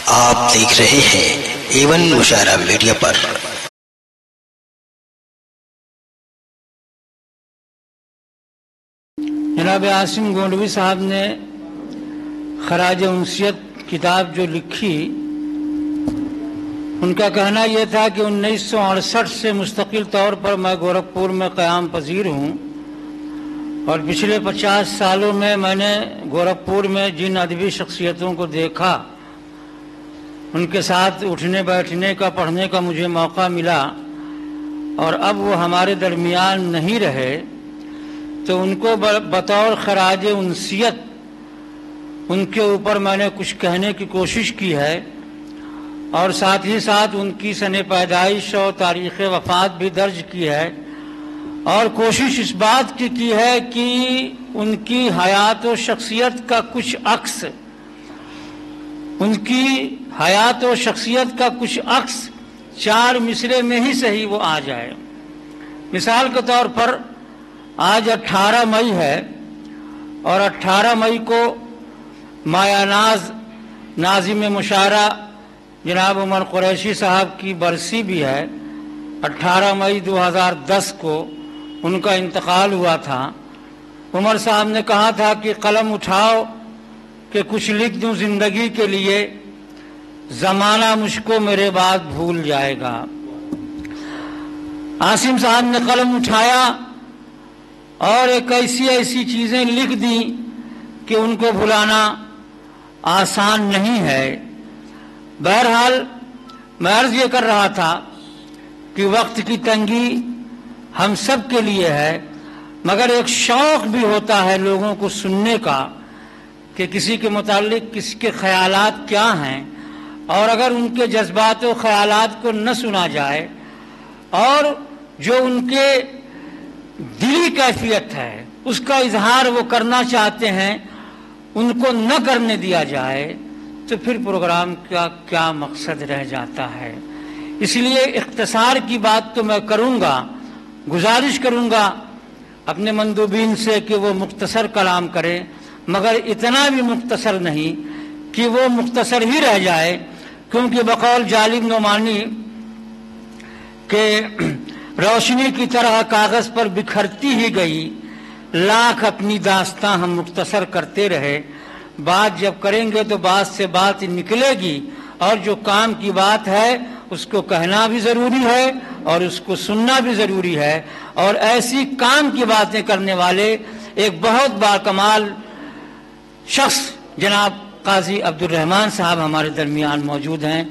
آپ دیکھ رہے ہیں ایون مشاعرہ میڈیا پر۔ جناب عاصم گونڈوی صاحب نے خراج انسیت کتاب جو لکھی، ان کا کہنا یہ تھا کہ 1968 سے مستقل طور پر میں گورکھپور میں قیام پذیر ہوں، اور پچھلے 50 سالوں میں نے گورکھپور میں جن ادبی شخصیتوں کو دیکھا، ان کے ساتھ اٹھنے بیٹھنے کا پڑھنے کا مجھے موقع ملا، اور اب وہ ہمارے درمیان نہیں رہے، تو ان کو بطور خراج انسیت ان کے اوپر میں نے کچھ کہنے کی کوشش کی ہے، اور ساتھ ہی ساتھ ان کی سن پیدائش اور تاریخ وفات بھی درج کی ہے، اور کوشش اس بات کی ہے کہ ان کی حیات و شخصیت کا کچھ عکس 4 مصرے میں ہی صحیح وہ آ جائے۔ مثال کے طور پر آج 18 مئی ہے، اور 18 مئی کو مایا ناز ناظم مشاعرہ جناب عمر قریشی صاحب کی برسی بھی ہے۔ 18 مئی 2010 کو ان کا انتقال ہوا تھا۔ عمر صاحب نے کہا تھا کہ قلم اٹھاؤ کہ کچھ لکھ دوں زندگی کے لیے، زمانہ مجھ کو میرے بعد بھول جائے گا۔ عاصم صاحب نے قلم اٹھایا اور ایک ایسی چیزیں لکھ دیں کہ ان کو بھلانا آسان نہیں ہے۔ بہرحال میں عرض یہ کر رہا تھا کہ وقت کی تنگی ہم سب کے لیے ہے، مگر ایک شوق بھی ہوتا ہے لوگوں کو سننے کا کہ کسی کے متعلق کس کے خیالات کیا ہیں، اور اگر ان کے جذبات و خیالات کو نہ سنا جائے، اور جو ان کے دلی کیفیت ہے اس کا اظہار وہ کرنا چاہتے ہیں ان کو نہ کرنے دیا جائے، تو پھر پروگرام کا کیا مقصد رہ جاتا ہے۔ اس لیے اختصار کی بات تو میں کروں گا، گزارش کروں گا اپنے مندوبین سے کہ وہ مختصر کلام کریں، مگر اتنا بھی مختصر نہیں کہ وہ مختصر ہی رہ جائے، کیونکہ بقول جالب نعمانی کہ روشنی کی طرح کاغذ پر بکھرتی ہی گئی، لاکھ اپنی داستاں ہم مختصر کرتے رہے، بات جب کریں گے تو بات سے بات نکلے گی، اور جو کام کی بات ہے اس کو کہنا بھی ضروری ہے اور اس کو سننا بھی ضروری ہے، اور ایسی کام کی باتیں کرنے والے ایک بہت باکمال شخص جناب قاضی عبدالرحمن صاحب ہمارے درمیان موجود ہیں۔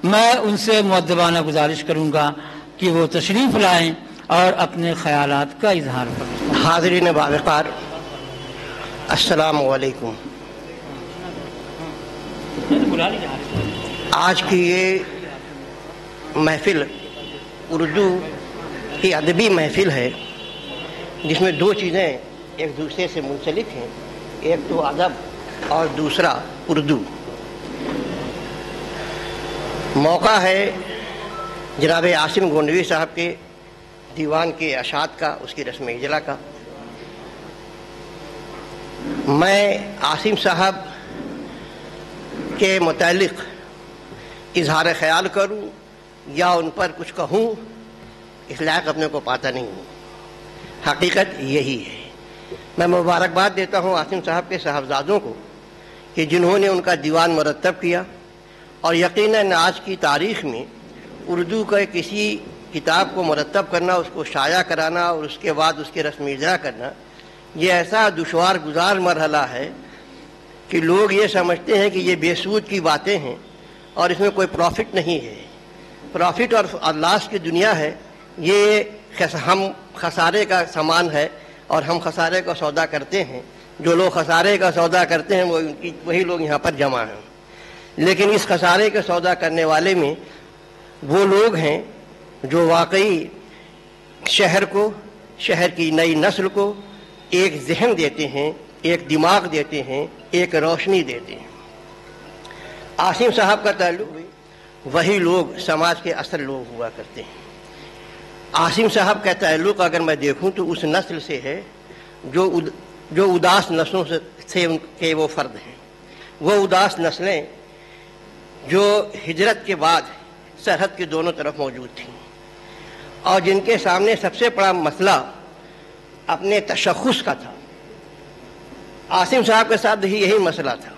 میں ان سے مؤدبانہ گزارش کروں گا کہ وہ تشریف لائیں اور اپنے خیالات کا اظہار کریں۔ حاضرین باوقار، السلام علیکم۔ آج کی یہ محفل اردو کی ادبی محفل ہے، جس میں 2 چیزیں ایک دوسرے سے منسلک ہیں، ایک تو ادب اور دوسرا اردو۔ موقع ہے جناب عاصم گونڈوی صاحب کے دیوان کے اشاعت کا، اس کی رسم اجرا کا۔ میں عاصم صاحب کے متعلق اظہار خیال کروں یا ان پر کچھ کہوں، اس لائق اپنے کو پاتا نہیں ہوں۔ حقیقت یہی ہے۔ میں مبارکباد دیتا ہوں عاصم صاحب کے صاحبزادوں کو کہ جنہوں نے ان کا دیوان مرتب کیا، اور یقیناً آج کی تاریخ میں اردو کا کسی کتاب کو مرتب کرنا، اس کو شائع کرانا اور اس کے بعد اس کے رسم اجرا کرنا، یہ ایسا دشوار گزار مرحلہ ہے کہ لوگ یہ سمجھتے ہیں کہ یہ بے سود کی باتیں ہیں اور اس میں کوئی پروفٹ نہیں ہے۔ پروفٹ اور لاس کی دنیا ہے، یہ ہم خسارے کا سامان ہے، اور ہم خسارے کا سودا کرتے ہیں۔ جو لوگ خسارے کا سودا کرتے ہیں وہی لوگ یہاں پر جمع ہیں، لیکن اس خسارے کا سودا کرنے والے میں وہ لوگ ہیں جو واقعی شہر کو، شہر کی نئی نسل کو ایک ذہن دیتے ہیں، ایک دماغ دیتے ہیں، ایک روشنی دیتے ہیں۔ عاصم صاحب کا تعلق وہی لوگ سماج کے اصل لوگ ہوا کرتے ہیں۔ عاصم صاحب کا تعلق اگر میں دیکھوں تو اس نسل سے ہے جو اداس نسلوں سے ان کے وہ فرد ہیں۔ وہ اداس نسلیں جو ہجرت کے بعد سرحد کے دونوں طرف موجود تھیں اور جن کے سامنے سب سے بڑا مسئلہ اپنے تشخص کا تھا. عاصم صاحب کے ساتھ بھی یہی مسئلہ تھا.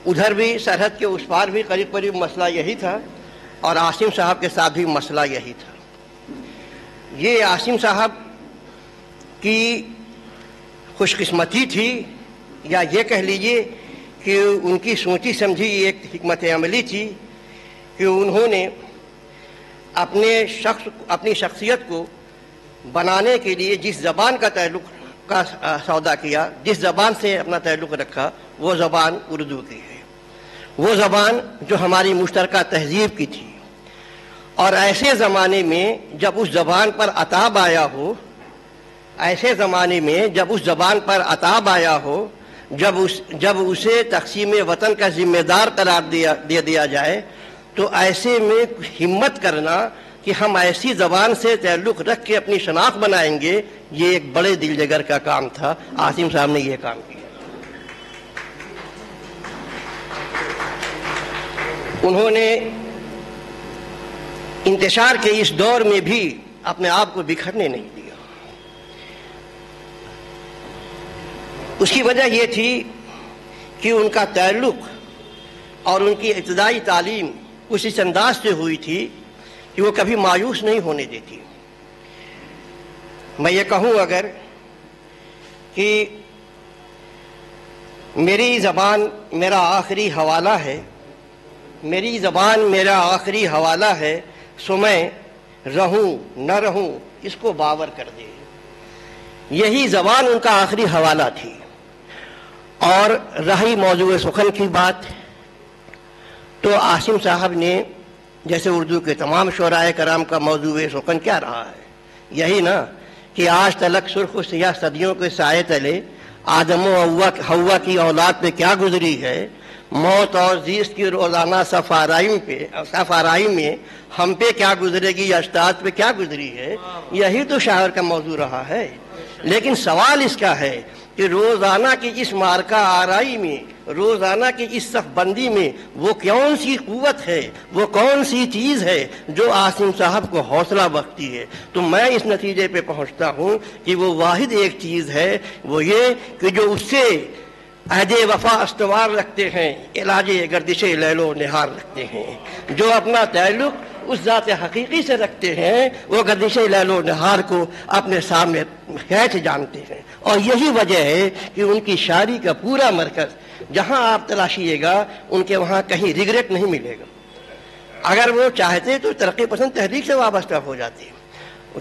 ادھر بھی سرحد کے اس پار بھی قریب قریب مسئلہ یہی تھا اور عاصم صاحب کے ساتھ بھی مسئلہ یہی تھا. یہ عاصم صاحب کی خوش قسمتی تھی یا یہ کہہ لیجئے کہ ان کی سوچی سمجھی ایک حکمت عملی تھی کہ انہوں نے اپنی شخصیت کو بنانے کے لیے جس زبان کا تعلق کا سودا کیا، جس زبان سے اپنا تعلق رکھا، وہ زبان اردو کی ہے. وہ زبان جو ہماری مشترکہ تہذیب کی تھی. اور ایسے زمانے میں جب اس زبان پر عتاب آیا ہو، ایسے زمانے میں جب اس زبان پر عتاب آیا ہو، جب اسے تقسیم وطن کا ذمہ دار قرار دے دیا جائے، تو ایسے میں ہمت کرنا کہ ہم ایسی زبان سے تعلق رکھ کے اپنی شناخت بنائیں گے، یہ ایک بڑے دل جگر کا کام تھا. عاصم صاحب نے یہ کام کیا. انہوں نے انتشار کے اس دور میں بھی اپنے آپ کو بکھرنے نہیں دیا. اس کی وجہ یہ تھی کہ ان کا تعلق اور ان کی ابتدائی تعلیم اس انداز سے ہوئی تھی کہ وہ کبھی مایوس نہیں ہونے دیتی. میں یہ کہوں اگر کہ میری زبان میرا آخری حوالہ ہے، میری زبان میرا آخری حوالہ ہے، سو میں رہوں نہ رہوں اس کو باور کر دے. یہی زبان ان کا آخری حوالہ تھی. اور رہی موضوع سخن کی بات، تو عاصم صاحب نے جیسے اردو کے تمام شعراء کرام کا موضوع سخن کیا رہا ہے؟ یہی نا کہ آج تلک سرخ و سیاہ صدیوں کے سائے تلے آدم و حوا کی اولاد پہ کیا گزری ہے، موت اور زیست کی روزانہ صف آرائی میں ہم پہ کیا گزرے گی، اشتاد پہ کیا گزری ہے. یہی تو شاعر کا موضوع رہا ہے. لیکن سوال اس کا ہے کہ روزانہ کی اس مارکہ آرائی میں، روزانہ کی اس صف بندی میں وہ کون سی قوت ہے، وہ کون سی چیز ہے جو عاصم صاحب کو حوصلہ بخشتی ہے. تو میں اس نتیجے پہ پہنچتا ہوں کہ وہ واحد ایک چیز ہے، وہ یہ کہ جو اس سے عہد وفا استوار رکھتے ہیں، علاج گردش لیل و نہار رکھتے ہیں، جو اپنا تعلق اس ذات حقیقی سے رکھتے ہیں، وہ گردش لیل و نہار کو اپنے سامنے کھینچ جانتے ہیں. اور یہی وجہ ہے کہ ان کی شاعری کا پورا مرکز جہاں آپ تلاشیے گا ان کے وہاں کہیں ریگریٹ نہیں ملے گا. اگر وہ چاہتے تو ترقی پسند تحریک سے وابستہ ہو جاتی،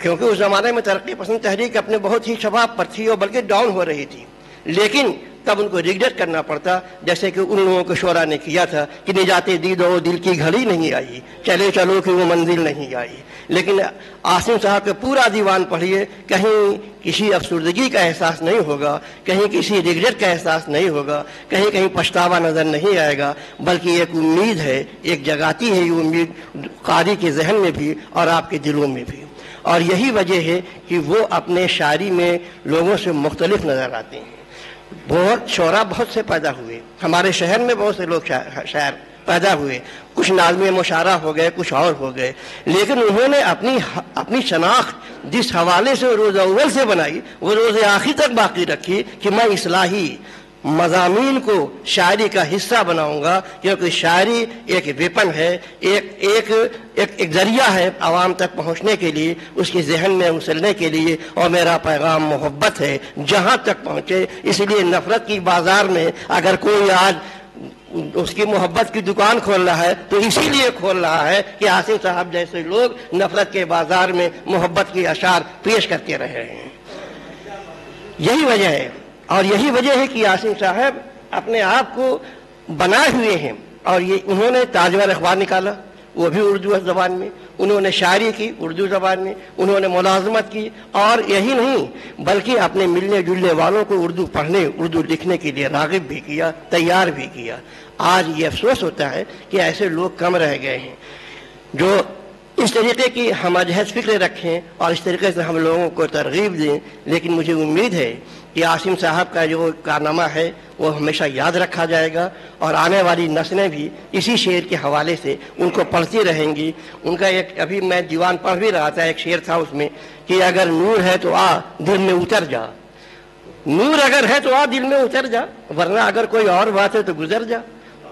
کیونکہ اس زمانے میں ترقی پسند تحریک اپنے بہت ہی شباب پر تھی اور بلکہ ڈاؤن ہو رہی تھی. لیکن تب ان کو ریگریٹ کرنا پڑتا، جیسے کہ ان لوگوں کو شعراء نے کیا تھا کہ نجات دید و دل کی گھڑی نہیں آئی، چلے چلو کہ وہ منزل نہیں آئی. لیکن عاصم صاحب کا پورا دیوان پڑھیے، کہیں کسی افسردگی کا احساس نہیں ہوگا، کہیں کسی ریگریٹ کا احساس نہیں ہوگا، کہیں پچھتاوا نظر نہیں آئے گا، بلکہ ایک امید ہے، ایک جگاتی ہے یہ امید قاری کے ذہن میں بھی اور آپ کے دلوں میں بھی. اور یہی وجہ ہے کہ وہ اپنے شاعری میں لوگوں سے مختلف نظر آتے ہیں. بہت شعراء بہت سے پیدا ہوئے، ہمارے شہر میں بہت سے لوگ شاعر پیدا ہوئے، کچھ ناظم مشاعرہ ہو گئے، کچھ اور ہو گئے، لیکن انہوں نے اپنی شناخت جس حوالے سے روز اول سے بنائی وہ روز آخر تک باقی رکھی کہ میں اصلاحی مضامین کو شاعری کا حصہ بناؤں گا، کیونکہ شاعری ایک ویپن ہے، ایک ذریعہ ہے عوام تک پہنچنے کے لیے، اس کے ذہن میں اچلنے کے لیے. اور میرا پیغام محبت ہے، جہاں تک پہنچے. اس لیے نفرت کی بازار میں اگر کوئی آج اس کی محبت کی دکان کھول رہا ہے تو اسی لیے کھول رہا ہے کہ عاصم صاحب جیسے لوگ نفرت کے بازار میں محبت کی اشعار پیش کرتے رہے ہیں. یہی وجہ ہے، اور یہی وجہ ہے کہ عاصم صاحب اپنے آپ کو بنائے ہوئے ہیں. اور یہ انہوں نے تاجور اخبار نکالا، وہ بھی اردو زبان میں، انہوں نے شاعری کی اردو زبان میں، انہوں نے ملازمت کی، اور یہی نہیں بلکہ اپنے ملنے جلنے والوں کو اردو پڑھنے اردو لکھنے کے لیے راغب بھی کیا، تیار بھی کیا. آج یہ افسوس ہوتا ہے کہ ایسے لوگ کم رہ گئے ہیں جو اس طریقے کی ہم اجہز فکر رکھیں اور اس طریقے سے ہم لوگوں کو ترغیب دیں. لیکن مجھے امید ہے یہ عاصم صاحب کا جو کارنامہ ہے وہ ہمیشہ یاد رکھا جائے گا، اور آنے والی نسلیں بھی اسی شعر کے حوالے سے ان کو پڑھتی رہیں گی۔ ان کا ایک ابھی میں دیوان پڑھ بھی رہا تھا، ایک شعر تھا اس میں کہ اگر نور ہے تو آ دل میں اتر جا، نور اگر ہے تو آ دل میں اتر جا، ورنہ اگر کوئی اور بات ہے تو گزر جا۔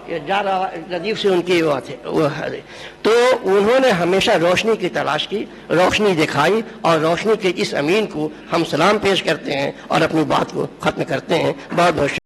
یہ جا رہا ردیف سے ان کی بات ہے وہ ہے۔ تو انہوں نے ہمیشہ روشنی کی تلاش کی، روشنی دکھائی، اور روشنی کے اس امین کو ہم سلام پیش کرتے ہیں اور اپنی بات کو ختم کرتے ہیں۔ بہت بہت